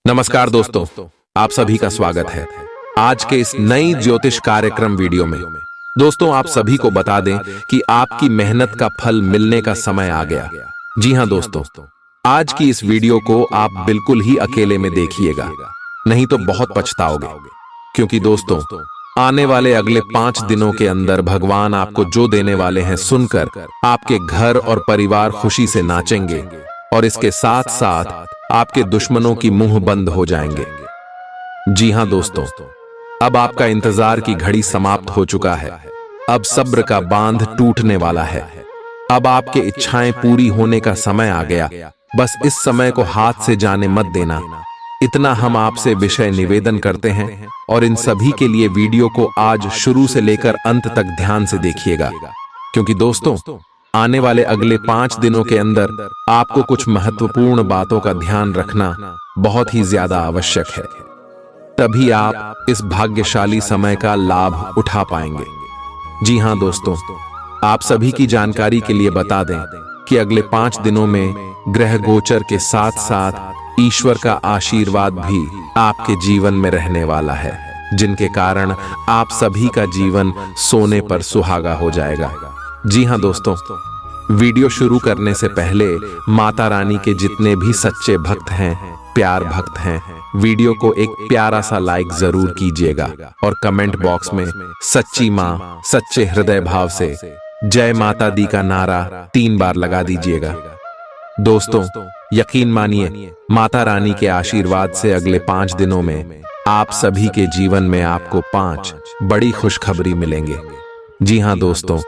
नमस्कार दोस्तों, आप सभी का स्वागत है आज के इस नई ज्योतिष कार्यक्रम वीडियो में। दोस्तों, आप सभी को बता दें कि आपकी मेहनत का फल मिलने का समय आ गया। जी हां दोस्तों, आज की इस वीडियो को आप बिल्कुल ही अकेले में देखिएगा, नहीं तो बहुत पछताओगे। क्योंकि दोस्तों, आने वाले अगले 5 दिनों के अंदर भगवान आपको जो देने वाले हैं सुनकर आपके घर और परिवार खुशी से नाचेंगे और इसके साथ साथ आपके दुश्मनों की मुंह बंद हो जाएंगे। जी हां दोस्तों, अब आपका इंतजार की घड़ी समाप्त हो चुका है। अब सब्र का बांध टूटने वाला है। अब आपके इच्छाएं पूरी होने का समय आ गया। बस इस समय को हाथ से जाने मत देना, इतना हम आपसे विषय निवेदन करते हैं। और इन सभी के लिए वीडियो को आज शुरू से लेकर अंत तक ध्यान से देखिएगा, क्योंकि दोस्तों, आने वाले अगले 5 दिनों के अंदर आपको कुछ महत्वपूर्ण बातों का ध्यान रखना बहुत ही ज्यादा आवश्यक है। तभी आप इस भाग्यशाली समय का लाभ उठा पाएंगे। जी हां दोस्तों, आप सभी की जानकारी के लिए बता दें कि अगले 5 दिनों में ग्रह गोचर के साथ साथ ईश्वर का आशीर्वाद भी आपके जीवन में रहने वाला है, जिनके कारण आप सभी का जीवन सोने पर सुहागा हो जाएगा। जी हां दोस्तों, वीडियो शुरू करने से पहले माता रानी के जितने भी सच्चे भक्त हैं, प्यार भक्त हैं, वीडियो को एक प्यारा सा लाइक जरूर कीजिएगा और कमेंट बॉक्स में सच्ची मां सच्चे हृदय भाव से जय माता दी का नारा 3 बार लगा दीजिएगा। दोस्तों, यकीन मानिए, माता रानी के आशीर्वाद से अगले 5 दिनों में आप सभी के जीवन में आपको 5 बड़ी खुशखबरी मिलेंगे। जी हां दोस्तों,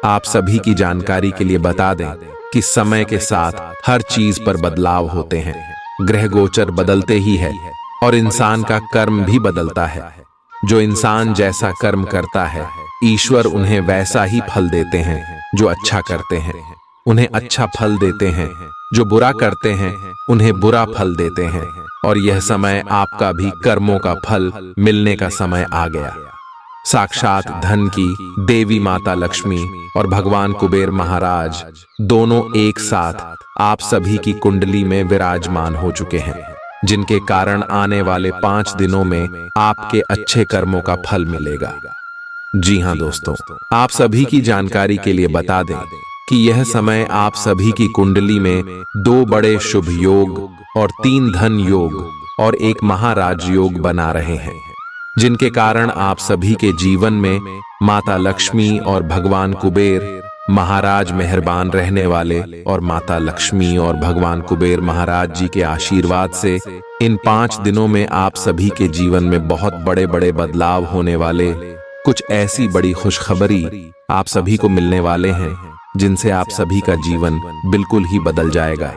आप सभी की जानकारी के लिए बता दें कि समय के साथ हर चीज पर बदलाव होते हैं। ग्रह गोचर बदलते ही है और इंसान का कर्म भी बदलता है। जो इंसान जैसा कर्म करता है, ईश्वर उन्हें वैसा ही फल देते हैं। जो अच्छा करते हैं उन्हें अच्छा फल देते हैं, जो बुरा करते हैं उन्हें बुरा फल देते हैं। और यह समय आपका भी कर्मों का फल मिलने का समय आ गया। साक्षात धन की देवी माता लक्ष्मी और भगवान कुबेर महाराज दोनों एक साथ आप सभी की कुंडली में विराजमान हो चुके हैं, जिनके कारण आने वाले 5 दिनों में आपके अच्छे कर्मों का फल मिलेगा। जी हां दोस्तों, आप सभी की जानकारी के लिए बता दें कि यह समय आप सभी की कुंडली में 2 बड़े शुभ योग और 3 धन योग और 1 महाराज योग बना रहे हैं, जिनके कारण आप सभी के जीवन में माता लक्ष्मी और भगवान कुबेर महाराज मेहरबान रहने वाले। और माता लक्ष्मी और भगवान कुबेर महाराज जी के आशीर्वाद से इन 5 दिनों में आप सभी के जीवन में बहुत बड़े बड़े बदलाव होने वाले। कुछ ऐसी बड़ी खुशखबरी आप सभी को मिलने वाले हैं, जिनसे आप सभी का जीवन बिल्कुल ही बदल जाएगा।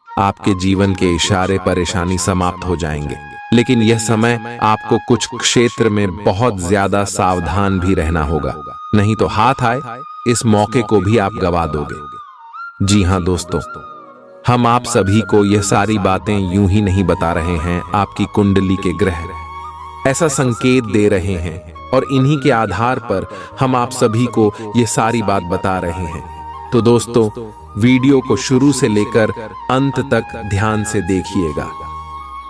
आपके जीवन के इशारे परेशानी समाप्त हो जाएंगे। लेकिन यह समय आपको कुछ क्षेत्र में बहुत ज्यादा सावधान भी रहना होगा, नहीं तो हाथ आए इस मौके को भी आप गवा दोगे। जी हां दोस्तों, हम आप सभी को यह सारी बातें यूं ही नहीं बता रहे हैं। आपकी कुंडली के ग्रह ऐसा संकेत दे रहे हैं और इन्हीं के आधार पर हम आप सभी को यह सारी बात बता रहे हैं। तो दोस्तों, वीडियो को शुरू से लेकर अंत तक ध्यान से देखिएगा।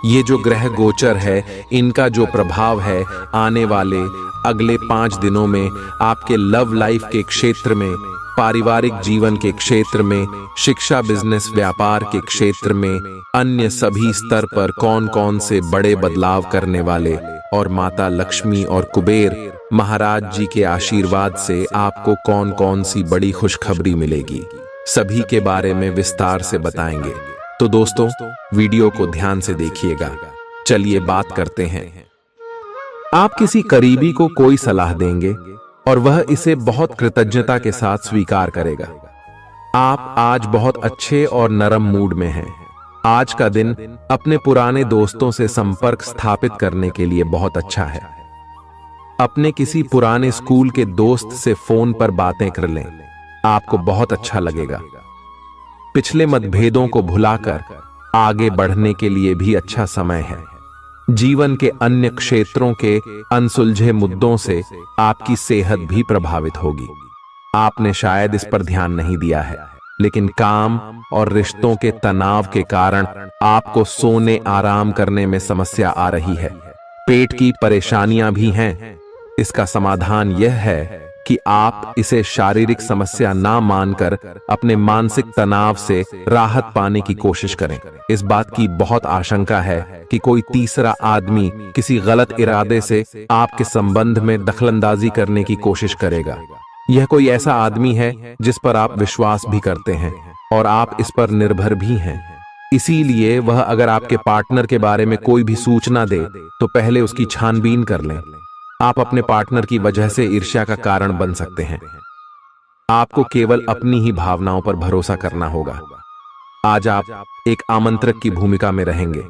ये जो ग्रह गोचर है, इनका जो प्रभाव है आने वाले अगले 5 दिनों में आपके लव लाइफ के क्षेत्र में, पारिवारिक जीवन के क्षेत्र में, शिक्षा बिजनेस व्यापार के क्षेत्र में, अन्य सभी स्तर पर कौन कौन से बड़े बदलाव करने वाले और माता लक्ष्मी और कुबेर महाराज जी के आशीर्वाद से आपको कौन कौन सी बड़ी खुशखबरी मिलेगी, सभी के बारे में विस्तार से बताएंगे। तो दोस्तों, वीडियो को ध्यान से देखिएगा। चलिए बात करते हैं। आप किसी करीबी को कोई सलाह देंगे और वह इसे बहुत कृतज्ञता के साथ स्वीकार करेगा। आप आज बहुत अच्छे और नरम मूड में हैं। आज का दिन अपने पुराने दोस्तों से संपर्क स्थापित करने के लिए बहुत अच्छा है। अपने किसी पुराने स्कूल के दोस्त से फोन पर बातें कर लें, आपको बहुत अच्छा लगेगा। पिछले मतभेदों को भुलाकर आगे बढ़ने के लिए भी अच्छा समय है। जीवन के अन्य क्षेत्रों के अनसुलझे मुद्दों से आपकी सेहत भी प्रभावित होगी। आपने शायद इस पर ध्यान नहीं दिया है, लेकिन काम और रिश्तों के तनाव के कारण आपको सोने आराम करने में समस्या आ रही है। पेट की परेशानियां भी हैं। इसका समाधान यह है कि आप इसे शारीरिक समस्या ना मानकर अपने मानसिक तनाव से राहत पाने की कोशिश करें। इस बात की बहुत आशंका है कि कोई तीसरा आदमी किसी गलत इरादे से आपके संबंध में दखलंदाजी करने की कोशिश करेगा। यह कोई ऐसा आदमी है जिस पर आप विश्वास भी करते हैं और आप इस पर निर्भर भी हैं। इसीलिए वह अगर आपके पार्टनर के बारे में कोई भी सूचना दे तो पहले उसकी छानबीन कर लें। आप अपने पार्टनर की वजह से ईर्ष्या का कारण बन सकते हैं। आपको केवल अपनी ही भावनाओं पर भरोसा करना होगा। आज आप एक आमंत्रक की भूमिका में रहेंगे,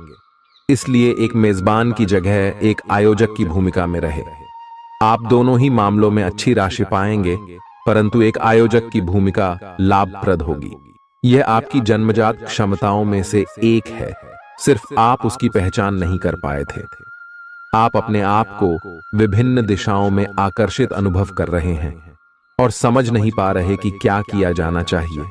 इसलिए एक मेजबान की जगह एक आयोजक की भूमिका में रहे। आप दोनों ही मामलों में अच्छी राशि पाएंगे, परंतु एक आयोजक की भूमिका लाभप्रद होगी। यह आपकी जन्मजात क्षमताओं में से एक है, सिर्फ आप उसकी पहचान नहीं कर पाए थे। आप अपने आप को विभिन्न दिशाओं में आकर्षित अनुभव कर रहे हैं और समझ नहीं पा रहे कि क्या किया जाना चाहिए।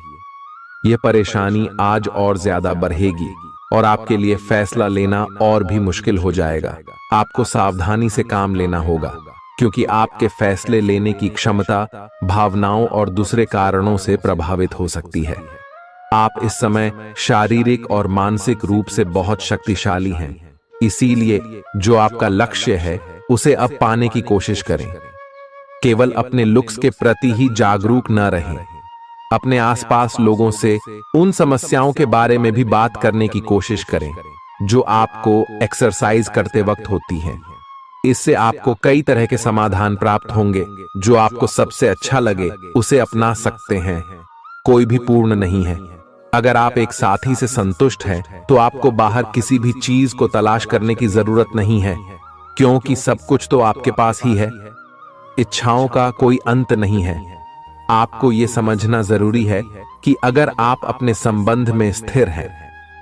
यह परेशानी आज और ज्यादा बढ़ेगी और आपके लिए फैसला लेना और भी मुश्किल हो जाएगा। आपको सावधानी से काम लेना होगा, क्योंकि आपके फैसले लेने की क्षमता भावनाओं और दूसरे कारणों से प्रभावित हो सकती है। आप इस समय शारीरिक और मानसिक रूप से बहुत शक्तिशाली हैं। इसीलिए जो आपका लक्ष्य है उसे अब पाने की कोशिश करें। केवल अपने लुक्स के प्रति ही जागरूक न रहें। अपने आसपास लोगों से उन समस्याओं के बारे में भी बात करने की कोशिश करें जो आपको एक्सरसाइज करते वक्त होती हैं। इससे आपको कई तरह के समाधान प्राप्त होंगे। जो आपको सबसे अच्छा लगे उसे अपना सकते हैं। कोई भी पूर्ण नहीं है। अगर आप एक साथी से संतुष्ट हैं तो आपको बाहर किसी भी चीज को तलाश करने की जरूरत नहीं है, क्योंकि सब कुछ तो आपके पास ही है। इच्छाओं का कोई अंत नहीं है। आपको यह समझना जरूरी है कि अगर आप अपने संबंध में स्थिर हैं,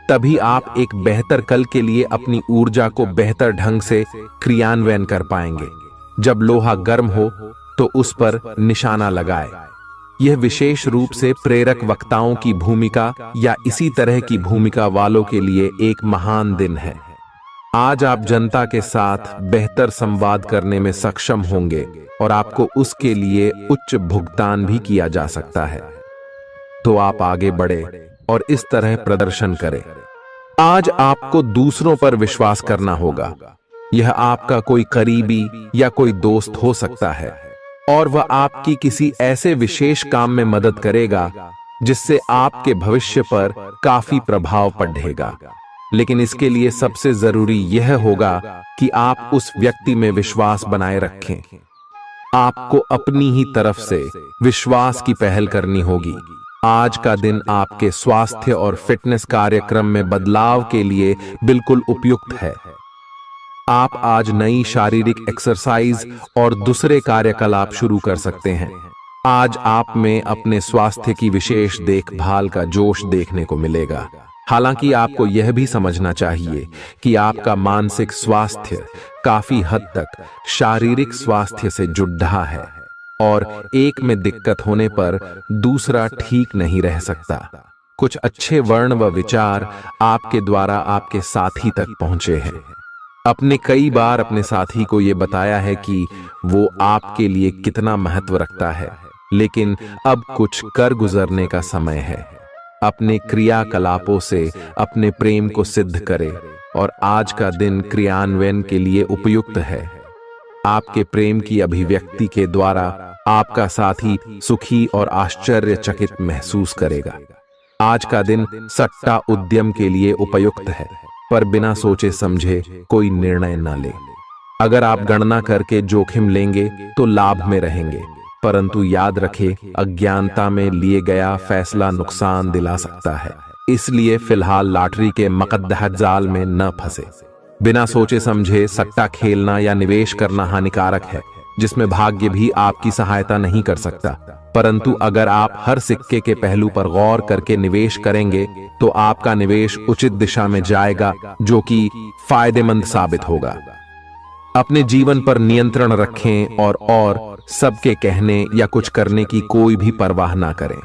तभी आप एक बेहतर कल के लिए अपनी ऊर्जा को बेहतर ढंग से क्रियान्वयन कर पाएंगे। जब लोहा गर्म हो तो उस पर निशाना लगाए। यह विशेष रूप से प्रेरक वक्ताओं की भूमिका या इसी तरह की भूमिका वालों के लिए एक महान दिन है। आज आप जनता के साथ बेहतर संवाद करने में सक्षम होंगे और आपको उसके लिए उच्च भुगतान भी किया जा सकता है। तो आप आगे बढ़े और इस तरह प्रदर्शन करें। आज आपको दूसरों पर विश्वास करना होगा। यह आपका कोई करीबी या कोई दोस्त हो सकता है और वह आपकी किसी ऐसे विशेष काम में मदद करेगा जिससे आपके भविष्य पर काफी प्रभाव पड़ेगा। लेकिन इसके लिए सबसे जरूरी यह होगा कि आप उस व्यक्ति में विश्वास बनाए रखें। आपको अपनी ही तरफ से विश्वास की पहल करनी होगी। आज का दिन आपके स्वास्थ्य और फिटनेस कार्यक्रम में बदलाव के लिए बिल्कुल उपयुक्त है। आप आज नई शारीरिक एक्सरसाइज और दूसरे कार्यकलाप शुरू कर सकते हैं। आज आप में अपने स्वास्थ्य की विशेष देखभाल का जोश देखने को मिलेगा। हालांकि आपको यह भी समझना चाहिए कि आपका मानसिक स्वास्थ्य काफी हद तक शारीरिक स्वास्थ्य से जुड़ा है और एक में दिक्कत होने पर दूसरा ठीक नहीं रह सकता। कुछ अच्छे वर्ण व विचार आपके द्वारा आपके साथी तक पहुंचे हैं। अपने कई बार अपने साथी को यह बताया है कि वो आपके लिए कितना महत्व रखता है, लेकिन अब कुछ कर गुजरने का समय है। अपने क्रियाकलापों से अपने प्रेम को सिद्ध करें और आज का दिन क्रियान्वयन के लिए उपयुक्त है। आपके प्रेम की अभिव्यक्ति के द्वारा आपका साथी सुखी और आश्चर्यचकित महसूस करेगा। आज का दिन सट्टा उद्यम के लिए उपयुक्त है, पर बिना सोचे समझे कोई निर्णय न ले। अगर आप गणना करके जोखिम लेंगे तो लाभ में रहेंगे, परंतु याद रखें, अज्ञानता में लिए गया फैसला नुकसान दिला सकता है। इसलिए फिलहाल लॉटरी के मकद्दह जाल में न फंसे। बिना सोचे समझे सट्टा खेलना या निवेश करना हानिकारक है, जिसमें भाग्य भी आपकी सहायता नहीं कर सकता। परंतु अगर आप हर सिक्के के पहलू पर गौर करके निवेश करेंगे तो आपका निवेश उचित दिशा में जाएगा, जो कि फायदेमंद साबित होगा। अपने जीवन पर नियंत्रण रखें और सबके कहने या कुछ करने की कोई भी परवाह ना करें।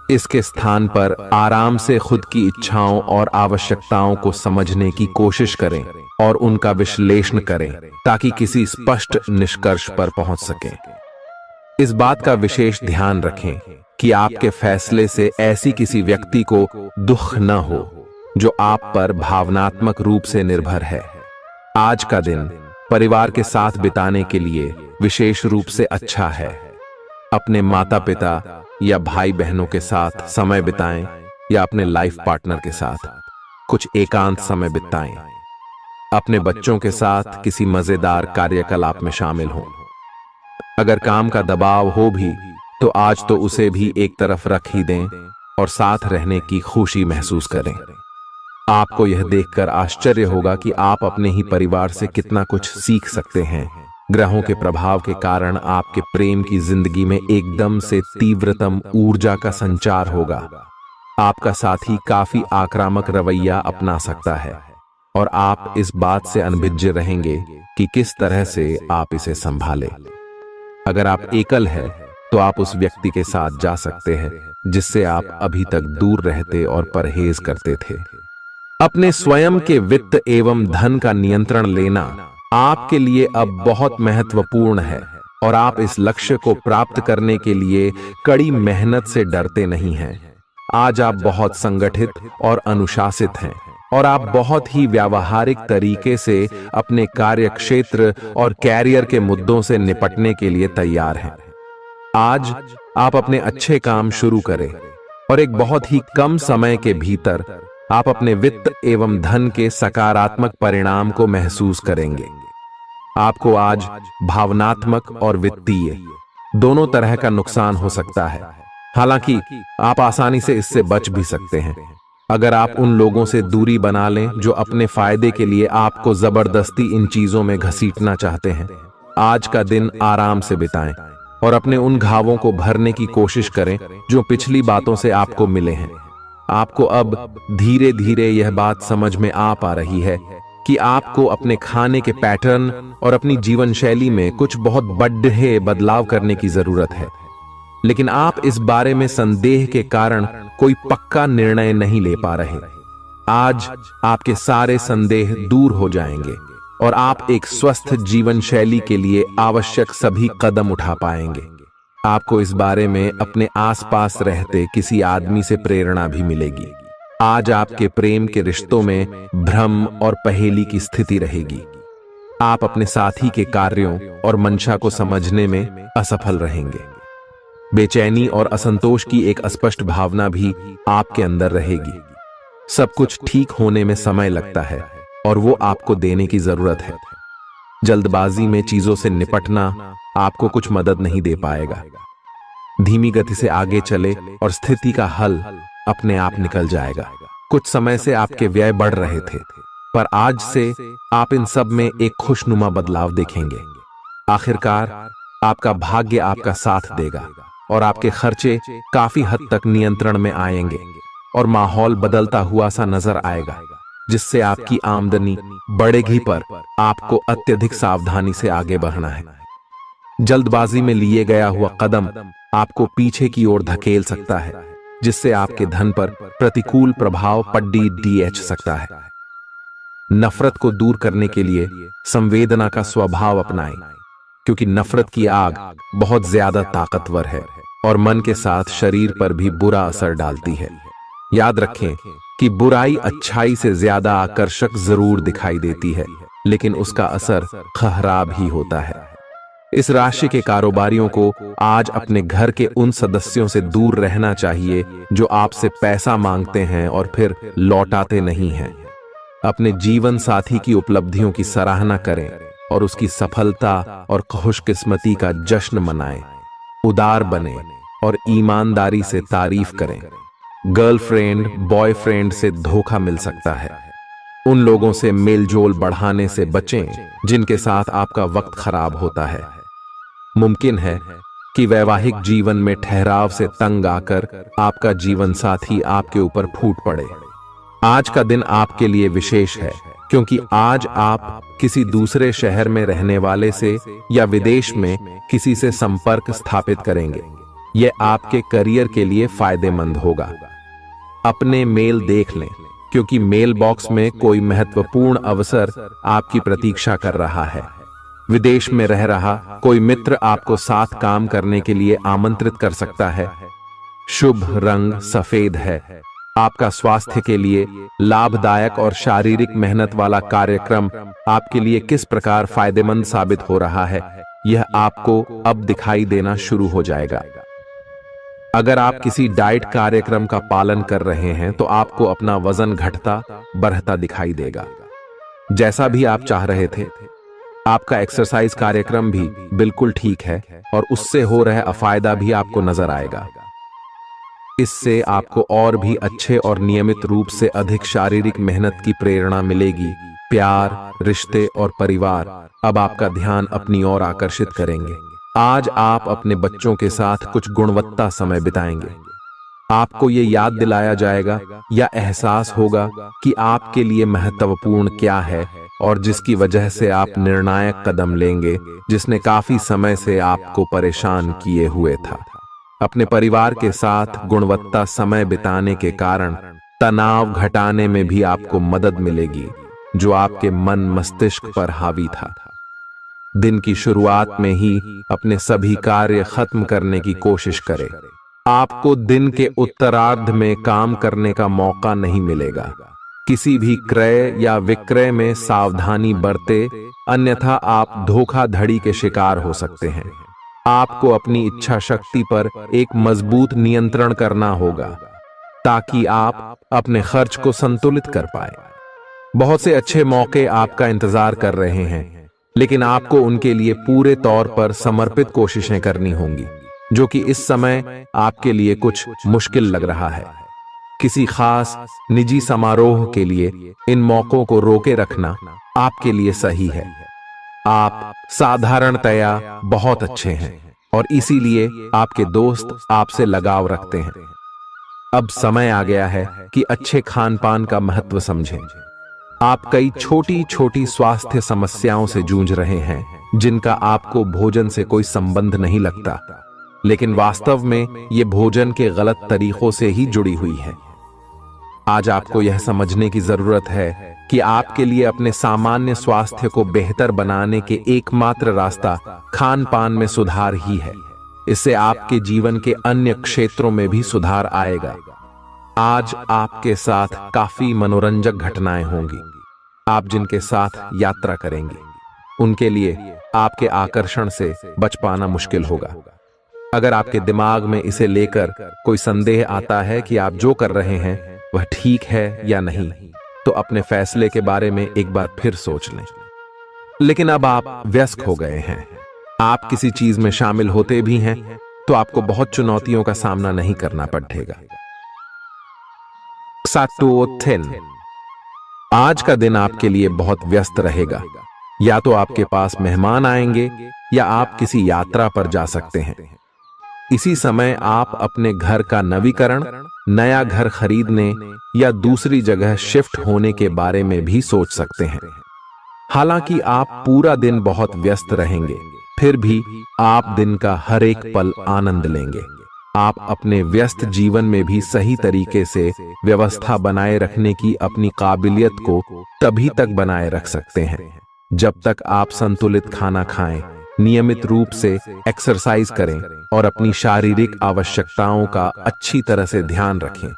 इसके स्थान पर आराम से खुद की इच्छाओं और आवश्यकताओं को समझने की कोशिश करें और उनका विश्लेषण करें ताकि किसी स्पष्ट निष्कर्ष पर पहुंच सकें। इस बात का विशेष ध्यान रखें कि आपके फैसले से ऐसी किसी व्यक्ति को दुख न हो जो आप पर भावनात्मक रूप से निर्भर है। आज का दिन परिवार के साथ बिताने के लिए विशेष रूप से अच्छा है। अपने माता पिता या भाई बहनों के साथ समय बिताएं या अपने लाइफ पार्टनर के साथ कुछ एकांत समय बिताएं। अपने बच्चों के साथ किसी मजेदार कार्यकलाप में शामिल हों। अगर काम का दबाव हो भी तो आज तो उसे भी एक तरफ रख ही दें और साथ रहने की खुशी महसूस करें। आपको यह देखकर आश्चर्य होगा कि आप अपने ही परिवार से कितना कुछ सीख सकते हैं। ग्रहों के प्रभाव के कारण आपके प्रेम की जिंदगी में एकदम से तीव्रतम ऊर्जा का संचार होगा। आपका साथी काफी आक्रामक रवैया अपना सकता है और आप इस बात से अनभिज्ञ रहेंगे कि किस तरह से आप इसे संभालें। अगर आप एकल हैं तो आप उस व्यक्ति के साथ जा सकते हैं जिससे आप अभी तक दूर रहते और परहेज करते थे। अपने स्वयं के वित्त एवं धन का नियंत्रण लेना आपके लिए अब बहुत महत्वपूर्ण है और आप इस लक्ष्य को प्राप्त करने के लिए कड़ी मेहनत से डरते नहीं हैं। आज आप बहुत संगठित और अनुशासित हैं और आप बहुत ही व्यावहारिक तरीके से अपने कार्यक्षेत्र और कैरियर के मुद्दों से निपटने के लिए तैयार हैं। आज आप अपने अच्छे काम शुरू करें और एक बहुत ही कम समय के भीतर आप अपने वित्त एवं धन के सकारात्मक परिणाम को महसूस करेंगे। आपको आज भावनात्मक और वित्तीय दोनों तरह का नुकसान हो सकता है। हालांकि आप आसानी से इससे बच भी सकते हैं अगर आप उन लोगों से दूरी बना लें जो अपने फायदे के लिए आपको जबरदस्ती इन चीजों में घसीटना चाहते हैं। आज का दिन आराम से बिताएं और अपने उन घावों को भरने की कोशिश करें जो पिछली बातों से आपको मिले हैं। आपको अब धीरे धीरे यह बात समझ में आ पा रही है कि आपको अपने खाने के पैटर्न और अपनी जीवन शैली में कुछ बहुत बड़े बदलाव करने की जरूरत है, लेकिन आप इस बारे में संदेह के कारण कोई पक्का निर्णय नहीं ले पा रहे। आज आपके सारे संदेह दूर हो जाएंगे और आप एक स्वस्थ जीवन शैली के लिए आवश्यक सभी कदम उठा पाएंगे। आपको इस बारे में अपने आसपास रहते किसी आदमी से प्रेरणा भी मिलेगी। आज आपके प्रेम के रिश्तों में भ्रम और पहेली की स्थिति रहेगी। आप अपने साथी के कार्यों और मंशा को समझने में असफल रहेंगे। बेचैनी और असंतोष की एक अस्पष्ट भावना भी आपके अंदर रहेगी। सब कुछ ठीक होने में समय लगता है और वो आपको देने की जरूरत है। जल्दबाजी में चीजों से निपटना आपको कुछ मदद नहीं दे पाएगा। धीमी गति से आगे चले और स्थिति का हल अपने आप निकल जाएगा। कुछ समय से आपके व्यय बढ़ रहे थे, पर आज से आप इन सब में एक खुशनुमा बदलाव देखेंगे। आखिरकार आपका भाग्य आपका साथ देगा और आपके खर्चे काफी हद तक नियंत्रण में आएंगे और माहौल बदलता हुआ सा नजर आएगा, जिससे आपकी आमदनी बढ़ेगी, पर आपको अत्यधिक सावधानी से आगे बढ़ना है। जल्दबाजी में लिए गया हुआ कदम आपको पीछे की ओर धकेल सकता है, जिससे आपके धन पर प्रतिकूल प्रभाव पड़ सकता है। नफरत को दूर करने के लिए संवेदना का स्वभाव अपनाएं, क्योंकि नफरत की आग बहुत ज्यादा ताकतवर है और मन के साथ शरीर पर भी बुरा असर डालती है। याद रखें कि बुराई अच्छाई से ज्यादा आकर्षक जरूर दिखाई देती है, लेकिन उसका असर खराब ही होता है। इस राशि के कारोबारियों को आज अपने घर के उन सदस्यों से दूर रहना चाहिए जो आपसे पैसा मांगते हैं और फिर लौटाते नहीं हैं। अपने जीवन साथी की उपलब्धियों की सराहना करें और उसकी सफलता और खुशकिस्मती का जश्न मनाएं। उदार बने और ईमानदारी से तारीफ करें। गर्लफ्रेंड बॉयफ्रेंड से धोखा मिल सकता है। उन लोगों से मेलजोल बढ़ाने से बचें जिनके साथ आपका वक्त खराब होता है। मुमकिन है कि वैवाहिक जीवन में ठहराव से तंग आकर आपका जीवन साथी आपके ऊपर फूट पड़े। आज का दिन आपके लिए विशेष है, क्योंकि आज आप किसी दूसरे शहर में रहने वाले से या विदेश में किसी से संपर्क स्थापित करेंगे। यह आपके करियर के लिए फायदेमंद होगा। अपने मेल देख लें, क्योंकि मेल बॉक्स में कोई महत्वपूर्ण अवसर आपकी प्रतीक्षा कर रहा है। विदेश में रह रहा कोई मित्र आपको साथ काम करने के लिए आमंत्रित कर सकता है। शुभ रंग सफेद है। आपका स्वास्थ्य के लिए लाभदायक और शारीरिक मेहनत वाला कार्यक्रम आपके लिए किस प्रकार फायदेमंद साबित हो रहा है, यह आपको अब दिखाई देना शुरू हो जाएगा। अगर आप किसी डाइट कार्यक्रम का पालन कर रहे हैं तो आपको अपना वजन घटता बढ़ता दिखाई देगा, जैसा भी आप चाह रहे थे। आपका एक्सरसाइज कार्यक्रम भी बिल्कुल ठीक है और उससे हो रहा अफायदा भी आपको नजर आएगा। इससे आपको और भी अच्छे और नियमित रूप से अधिक शारीरिक मेहनत की प्रेरणा मिलेगी। प्यार, रिश्ते और परिवार अब आपका ध्यान अपनी ओर आकर्षित करेंगे। आज आप अपने बच्चों के साथ कुछ गुणवत्ता समय बिताएंगे। आपको ये याद दिलाया जाएगा या एहसास होगा कि आपके लिए महत्वपूर्ण क्या है और जिसकी वजह से आप निर्णायक कदम लेंगे, जिसने काफी समय से आपको परेशान किए हुए था। अपने परिवार के साथ गुणवत्ता समय बिताने के कारण तनाव घटाने में भी आपको मदद मिलेगी, जो आपके मन मस्तिष्क पर हावी था। दिन की शुरुआत में ही अपने सभी कार्य खत्म करने की कोशिश करें। आपको दिन के उत्तरार्ध में काम करने का मौका नहीं मिलेगा। किसी भी क्रय या विक्रय में सावधानी बरते, अन्यथा आप धोखाधड़ी के शिकार हो सकते हैं। आपको अपनी इच्छा शक्ति पर एक मजबूत नियंत्रण करना होगा ताकि आप अपने खर्च को संतुलित कर पाए। बहुत से अच्छे मौके आपका इंतजार कर रहे हैं, लेकिन आपको उनके लिए पूरे तौर पर समर्पित कोशिशें करनी होंगी, जो कि इस समय आपके लिए कुछ मुश्किल लग रहा है। किसी खास निजी समारोह के लिए इन मौकों को रोके रखना आपके लिए सही है। आप साधारणतया बहुत अच्छे हैं और इसीलिए आपके दोस्त आपसे लगाव रखते हैं। अब समय आ गया है कि अच्छे खान पान का महत्व समझें। आप कई छोटी छोटी स्वास्थ्य समस्याओं से जूझ रहे हैं, जिनका आपको भोजन से कोई संबंध नहीं लगता, लेकिन वास्तव में ये भोजन के गलत तरीकों से ही जुड़ी हुई है। आज आपको यह समझने की जरूरत है कि आपके लिए अपने सामान्य स्वास्थ्य को बेहतर बनाने के एकमात्र रास्ता खान पान में सुधार ही है। इससे आपके जीवन के अन्य क्षेत्रों में भी सुधार आएगा। आज आपके साथ काफी मनोरंजक घटनाएं होंगी। आप जिनके साथ यात्रा करेंगे, उनके लिए आपके आकर्षण से बच पाना मुश्किल होगा। अगर आपके दिमाग में इसे लेकर कोई संदेह आता है कि आप जो कर रहे हैं वह ठीक है या नहीं, तो अपने फैसले के बारे में एक बार फिर सोच लें। लेकिन अब आप व्यस्त हो गए हैं। आप किसी चीज में शामिल होते भी हैं तो आपको बहुत चुनौतियों का सामना नहीं करना पड़ेगा। आज का दिन आपके लिए बहुत व्यस्त रहेगा। या तो आपके पास मेहमान आएंगे या आप किसी यात्रा पर जा सकते हैं। इसी समय आप अपने घर का नवीकरण, नया घर खरीदने या दूसरी जगह शिफ्ट होने के बारे में भी सोच सकते हैं। हालांकि आप पूरा दिन बहुत व्यस्त रहेंगे, फिर भी आप दिन का हर एक पल आनंद लेंगे। आप अपने व्यस्त जीवन में भी सही तरीके से व्यवस्था बनाए रखने की अपनी काबिलियत को तभी तक बनाए रख सकते हैं जब तक आप संतुलित खाना खाएं, नियमित रूप से एक्सरसाइज करें और अपनी शारीरिक आवश्यकताओं का अच्छी तरह से ध्यान रखें।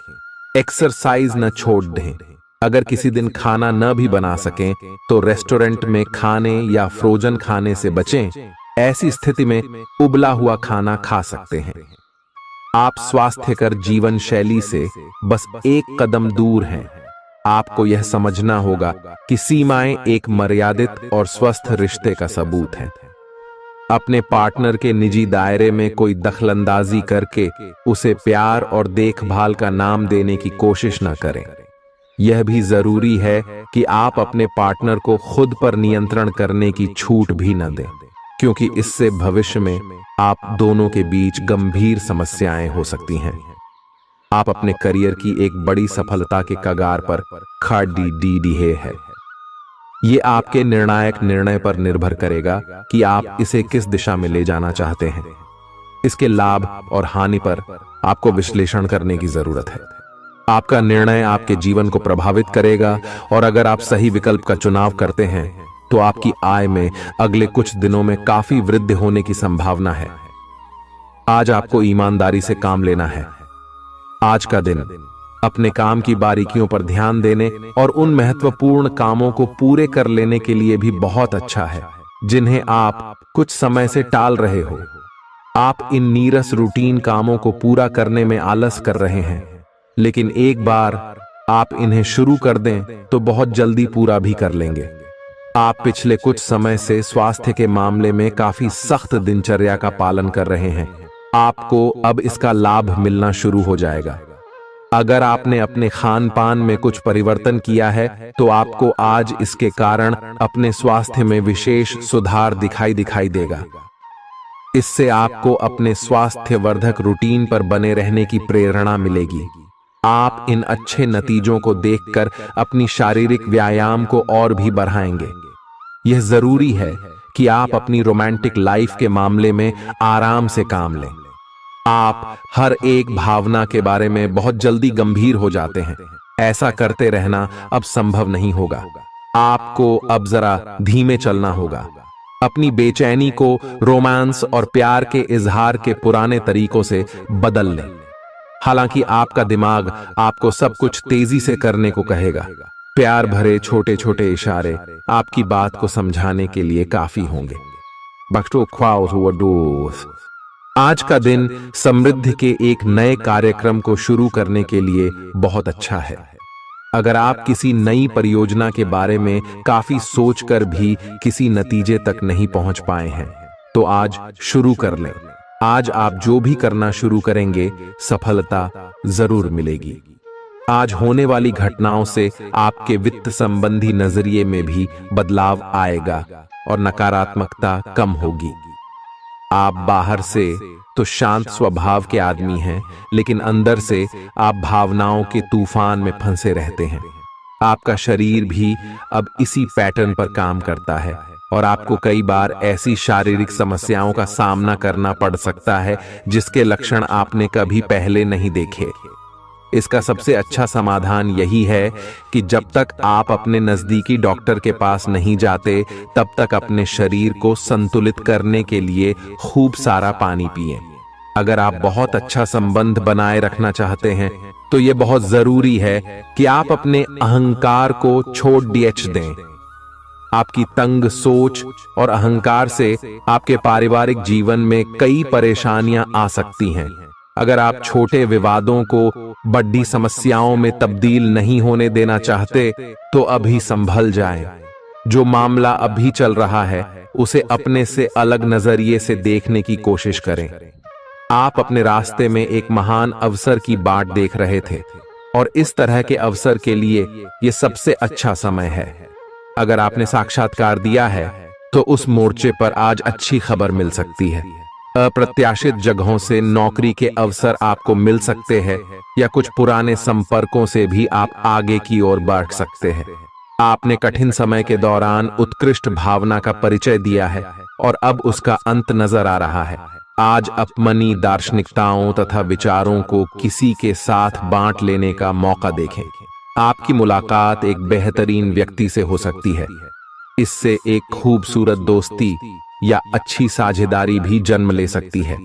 एक्सरसाइज न छोड़ दें। अगर किसी दिन खाना न भी बना सकें तो रेस्टोरेंट में खाने या फ्रोजन खाने से बचें। ऐसी स्थिति में उबला हुआ खाना खा सकते हैं। आप स्वास्थ्यकर जीवन शैली से बस एक कदम दूर हैं। आपको यह समझना होगा कि सीमाएं एक मर्यादित और स्वस्थ रिश्ते का सबूत हैं। अपने पार्टनर के निजी दायरे में कोई दखलंदाजी करके उसे प्यार और देखभाल का नाम देने की कोशिश न करें। यह भी जरूरी है कि आप अपने पार्टनर को खुद पर नियंत्रण करने की छूट भी न दें, क्योंकि इससे भविष्य में आप दोनों के बीच गंभीर समस्याएं हो सकती हैं। आप अपने करियर की एक बड़ी सफलता के कगार पर खड़ी है। ये आपके निर्णायक निर्णय पर निर्भर करेगा कि आप इसे किस दिशा में ले जाना चाहते हैं। इसके लाभ और हानि पर आपको विश्लेषण करने की जरूरत है। आपका निर्णय आपके जीवन को प्रभावित करेगा और अगर आप सही विकल्प का चुनाव करते हैं तो आपकी आय में अगले कुछ दिनों में काफी वृद्धि होने की संभावना है। आज आपको ईमानदारी से काम लेना है। आज का दिन अपने काम की बारीकियों पर ध्यान देने और उन महत्वपूर्ण कामों को पूरे कर लेने के लिए भी बहुत अच्छा है जिन्हें आप कुछ समय से टाल रहे हो। आप इन नीरस रूटीन कामों को पूरा करने में आलस कर रहे हैं, लेकिन एक बार आप इन्हें शुरू कर दें तो बहुत जल्दी पूरा भी कर लेंगे। आप पिछले कुछ समय से स्वास्थ्य के मामले में काफी सख्त दिनचर्या का पालन कर रहे हैं। आपको अब इसका लाभ मिलना शुरू हो जाएगा। अगर आपने अपने खान पान में कुछ परिवर्तन किया है तो आपको आज इसके कारण अपने स्वास्थ्य में विशेष सुधार दिखाई देगा। इससे आपको अपने स्वास्थ्य वर्धक रूटीन पर बने रहने की प्रेरणा मिलेगी। आप इन अच्छे नतीजों को देखकर अपनी शारीरिक व्यायाम को और भी बढ़ाएंगे। यह जरूरी है कि आप अपनी रोमांटिक लाइफ के मामले में आराम से काम लें। आप हर एक भावना के बारे में बहुत जल्दी गंभीर हो जाते हैं। ऐसा करते रहना अब संभव नहीं होगा। आपको अब जरा धीमे चलना होगा। अपनी बेचैनी को रोमांस और प्यार के इजहार के पुराने तरीकों से बदल लें। हालांकि आपका दिमाग आपको सब कुछ तेजी से करने को कहेगा। प्यार भरे छोटे छोटे इशारे आपकी बात को समझाने के लिए काफी होंगे। आज का दिन समृद्धि के एक नए कार्यक्रम को शुरू करने के लिए बहुत अच्छा है। अगर आप किसी नई परियोजना के बारे में काफी सोचकर भी किसी नतीजे तक नहीं पहुंच पाए हैं तो आज शुरू कर लें। आज आप जो भी करना शुरू करेंगे सफलता जरूर मिलेगी। आज होने वाली घटनाओं से आपके वित्त संबंधी नजरिए में भी बदलाव आएगा और नकारात्मकता कम होगी। आप बाहर से तो शांत स्वभाव के आदमी हैं, लेकिन अंदर से आप भावनाओं के तूफान में फंसे रहते हैं। आपका शरीर भी अब इसी पैटर्न पर काम करता है और आपको कई बार ऐसी शारीरिक समस्याओं का सामना करना पड़ सकता है जिसके लक्षण आपने कभी पहले नहीं देखे। इसका सबसे अच्छा समाधान यही है कि जब तक आप अपने नजदीकी डॉक्टर के पास नहीं जाते तब तक अपने शरीर को संतुलित करने के लिए खूब सारा पानी पिएं। अगर आप बहुत अच्छा संबंध बनाए रखना चाहते हैं तो यह बहुत जरूरी है कि आप अपने अहंकार को छोड़ दें। आपकी तंग सोच और अहंकार से आपके पारिवारिक जीवन में कई परेशानियां आ सकती हैं। अगर आप छोटे विवादों को बड़ी समस्याओं में तब्दील नहीं होने देना चाहते तो अभी संभल जाएं। जो मामला अभी चल रहा है उसे अपने से अलग नजरिए से देखने की कोशिश करें। आप अपने रास्ते में एक महान अवसर की बाट देख रहे थे और इस तरह के अवसर के लिए यह सबसे अच्छा समय है। अगर आपने साक्षात्कार दिया है तो उस मोर्चे पर आज अच्छी खबर मिल सकती है। अप्रत्याशित जगहों से नौकरी के अवसर आपको मिल सकते हैं या कुछ पुराने संपर्कों से भी आप आगे की ओर बढ़ सकते हैं। आपने कठिन समय के दौरान उत्कृष्ट भावना का परिचय दिया है और अब उसका अंत नजर आ रहा है। आज अपनी दार्शनिकताओं तथा विचारों को किसी के साथ बांट लेने का मौका देखें। आपकी मुलाकात एक बेहतरीन व्यक्ति से हो सकती है। इससे एक खूबसूरत दोस्ती या अच्छी साझेदारी भी जन्म ले सकती है।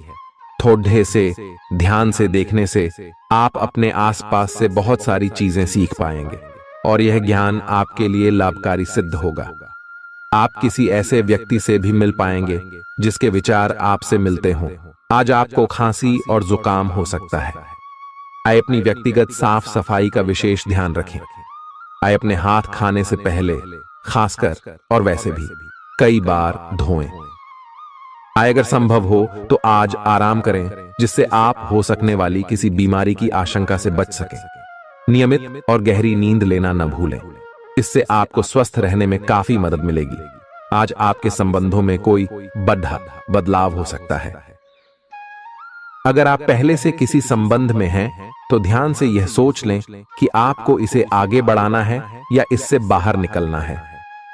थोड़े से ध्यान से देखने से आप अपने आसपास से बहुत सारी चीजें सीख पाएंगे और यह ज्ञान आपके लिए लाभकारी सिद्ध होगा। आप किसी ऐसे व्यक्ति से भी मिल पाएंगे जिसके विचार आपसे मिलते हों। आज आपको खांसी और जुकाम हो सकता है। आइए अपनी व्यक्तिगत साफ सफाई का विशेष ध्यान रखें। आइए अपने हाथ खाने से पहले खासकर और वैसे भी कई बार धोएं। आइए अगर संभव हो तो आज आराम करें जिससे आप हो सकने वाली किसी बीमारी की आशंका से बच सकें। नियमित और गहरी नींद लेना न भूलें। इससे आपको स्वस्थ रहने में काफी मदद मिलेगी। आज आपके संबंधों में कोई बड़ा बदलाव हो सकता है। अगर आप पहले से किसी संबंध में हैं तो ध्यान से यह सोच लें कि आपको इसे आगे बढ़ाना है या इससे बाहर निकलना है,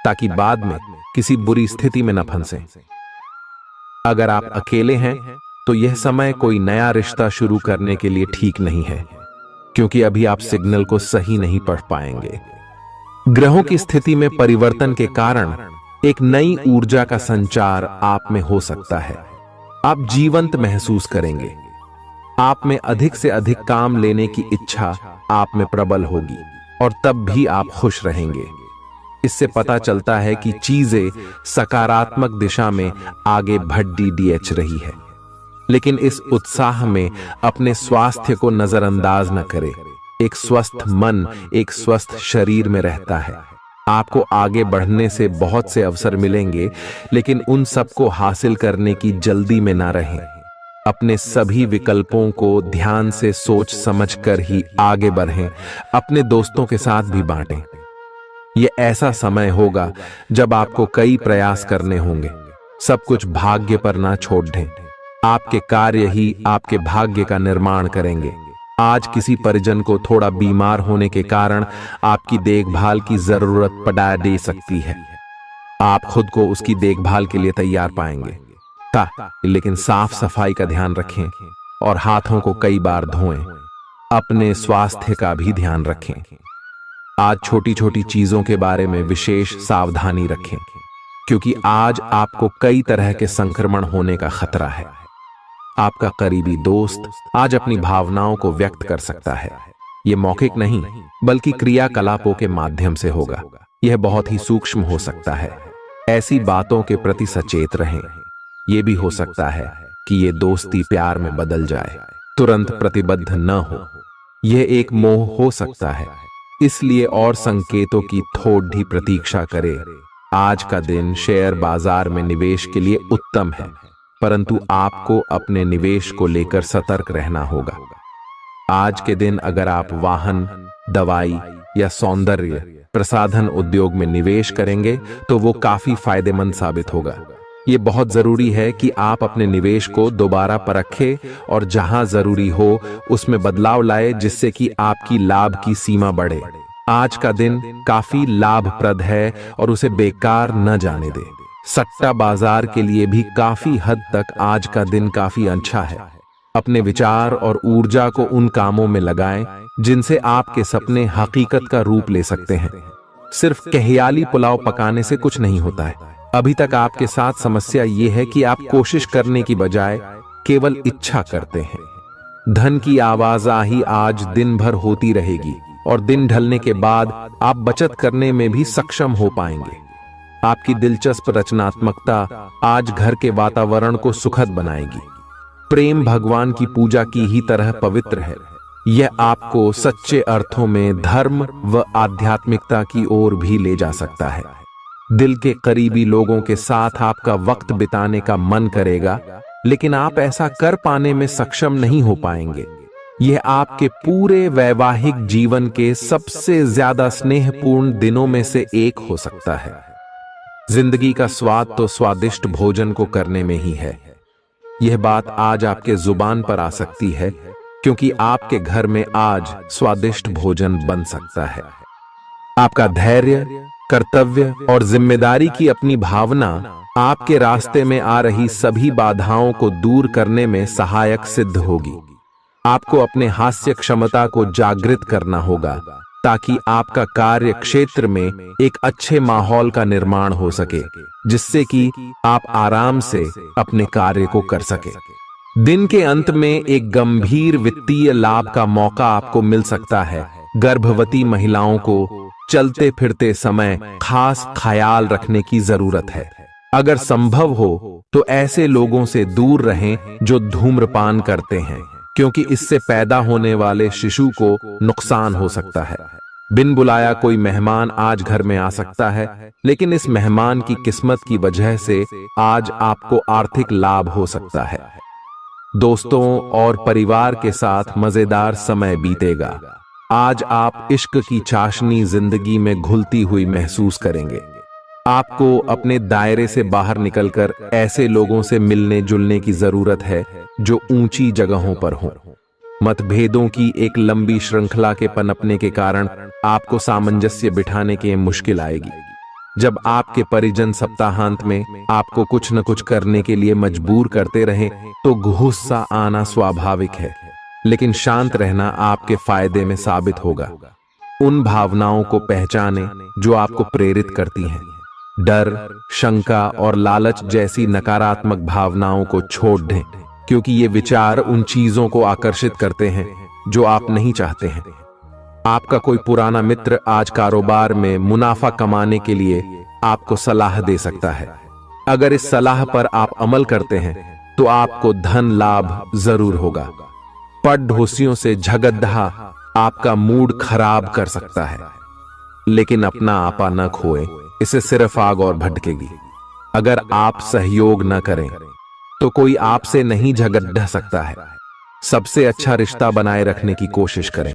ताकि बाद में किसी बुरी स्थिति में न फंसें। अगर आप अकेले हैं तो यह समय कोई नया रिश्ता शुरू करने के लिए ठीक नहीं है, क्योंकि अभी आप सिग्नल को सही नहीं पढ़ पाएंगे। ग्रहों की स्थिति में परिवर्तन के कारण एक नई ऊर्जा का संचार आप में हो सकता है। आप जीवंत महसूस करेंगे। आप में अधिक से अधिक काम लेने की इच्छा आप में प्रबल होगी और तब भी आप खुश रहेंगे। इससे पता चलता है कि चीजें सकारात्मक दिशा में आगे बढ़ रही है। लेकिन इस उत्साह में अपने स्वास्थ्य को नजरअंदाज न करें। एक स्वस्थ मन एक स्वस्थ शरीर में रहता है। आपको आगे बढ़ने से बहुत से अवसर मिलेंगे, लेकिन उन सबको हासिल करने की जल्दी में ना रहें। अपने सभी विकल्पों को ध्यान से सोच समझकर ही आगे बढ़ें। अपने दोस्तों के साथ भी बांटें। यह ऐसा समय होगा जब आपको कई प्रयास करने होंगे। सब कुछ भाग्य पर ना छोड़ दें। आपके कार्य ही आपके भाग्य का निर्माण करेंगे। आज किसी परिजन को थोड़ा बीमार होने के कारण आपकी देखभाल की जरूरत पड़ा दे सकती है। आप खुद को उसकी देखभाल के लिए तैयार पाएंगे। लेकिन साफ सफाई का ध्यान रखें और हाथों को कई बार धोएं। अपने स्वास्थ्य का भी ध्यान रखें। आज छोटी छोटी चीजों के बारे में विशेष सावधानी रखें, क्योंकि आज आपको कई तरह के संक्रमण होने का खतरा है। आपका करीबी दोस्त आज अपनी भावनाओं को व्यक्त कर सकता है। यह मौखिक नहीं, बल्कि क्रियाकलापों के माध्यम से होगा। यह बहुत ही सूक्ष्म हो सकता है। ऐसी बातों के प्रति सचेत रहें। यह भी हो सकता है कि यह दोस्ती प्यार में बदल जाए। तुरंत प्रतिबद्ध न हो। यह एक मोह हो सकता है, इसलिए और संकेतों की थोड़ी प्रतीक्षा करें। आज का दिन शेयर बाजार में निवेश के लिए उत्तम है, परंतु आपको अपने निवेश को लेकर सतर्क रहना होगा। आज के दिन अगर आप वाहन, दवाई या सौंदर्य प्रसाधन उद्योग में निवेश करेंगे तो वो काफी फायदेमंद साबित होगा। ये बहुत जरूरी है कि आप अपने निवेश को दोबारा परखें और जहां जरूरी हो उसमें बदलाव लाए, जिससे कि आपकी लाभ की सीमा बढ़े। आज का दिन काफी लाभप्रद है और उसे बेकार न जाने दें। सट्टा बाजार के लिए भी काफी हद तक आज का दिन काफी अच्छा है। अपने विचार और ऊर्जा को उन कामों में लगाएं जिनसे आपके सपने हकीकत का रूप ले सकते हैं। सिर्फ कहियाली पुलाव पकाने से कुछ नहीं होता है। अभी तक आपके साथ समस्या यह है कि आप कोशिश करने की बजाय केवल इच्छा करते हैं। धन की आवाजाही आज दिन भर होती रहेगी और दिन ढलने के बाद आप बचत करने में भी सक्षम हो पाएंगे। आपकी दिलचस्प रचनात्मकता आज घर के वातावरण को सुखद बनाएगी। प्रेम भगवान की पूजा की ही तरह पवित्र है। यह आपको सच्चे अर्थों में धर्म व आध्यात्मिकता की ओर भी ले जा सकता है। दिल के करीबी लोगों के साथ आपका वक्त बिताने का मन करेगा, लेकिन आप ऐसा कर पाने में सक्षम नहीं हो पाएंगे। यह आपके पूरे वैवाहिक जीवन के सबसे ज्यादा स्नेहपूर्ण दिनों में से एक हो सकता है। जिंदगी का स्वाद तो स्वादिष्ट भोजन को करने में ही है। यह बात आज आपके जुबान पर आ सकती है, क्योंकि आपके घर में आज स्वादिष्ट भोजन बन सकता है। आपका धैर्य, कर्तव्य और जिम्मेदारी की अपनी भावना आपके रास्ते में आ रही सभी बाधाओं को दूर करने में सहायक सिद्ध होगी। आपको अपने हास्य क्षमता को जागृत करना होगा, ताकि आपका कार्य क्षेत्र में एक अच्छे माहौल का निर्माण हो सके, जिससे कि आप आराम से अपने कार्य को कर सके। दिन के अंत में एक गंभीर वित्तीय लाभ का मौका आपको मिल सकता है। गर्भवती महिलाओं को चलते फिरते समय खास ख्याल रखने की जरूरत है। अगर संभव हो तो ऐसे लोगों से दूर रहें जो धूम्रपान करते हैं, क्योंकि इससे पैदा होने वाले शिशु को नुकसान हो सकता है। बिन बुलाया कोई मेहमान आज घर में आ सकता है, लेकिन इस मेहमान की किस्मत की वजह से आज आपको आर्थिक लाभ हो सकता है। दोस्तों और परिवार के साथ मजेदार समय बीतेगा। आज आप इश्क की चाशनी जिंदगी में घुलती हुई महसूस करेंगे। आपको अपने दायरे से बाहर निकलकर ऐसे लोगों से मिलने जुलने की जरूरत है जो ऊंची जगहों पर हों। मतभेदों की एक लंबी श्रृंखला के पनपने के कारण आपको सामंजस्य बिठाने की मुश्किल आएगी। जब आपके परिजन सप्ताहांत में आपको कुछ न कुछ करने के लिए मजबूर करते रहें तो गुस्सा आना स्वाभाविक है, लेकिन शांत रहना आपके फायदे में साबित होगा। उन भावनाओं को पहचानें जो आपको प्रेरित करती हैं। डर, शंका और लालच जैसी नकारात्मक भावनाओं को छोड़ दें, क्योंकि ये विचार उन चीजों को आकर्षित करते हैं जो आप नहीं चाहते हैं। आपका कोई पुराना मित्र आज कारोबार में मुनाफा कमाने के लिए आपको सलाह दे सकता है। अगर इस सलाह पर आप अमल करते हैं तो आपको धन लाभ जरूर होगा। पड़ोसियों से झगड़ा आपका मूड खराब कर सकता है, लेकिन अपना आपा न खोए, इसे सिर्फ आग और भड़केगी। अगर आप सहयोग न करें तो कोई आपसे नहीं झगड़ सकता है। सबसे अच्छा रिश्ता बनाए रखने की कोशिश करें।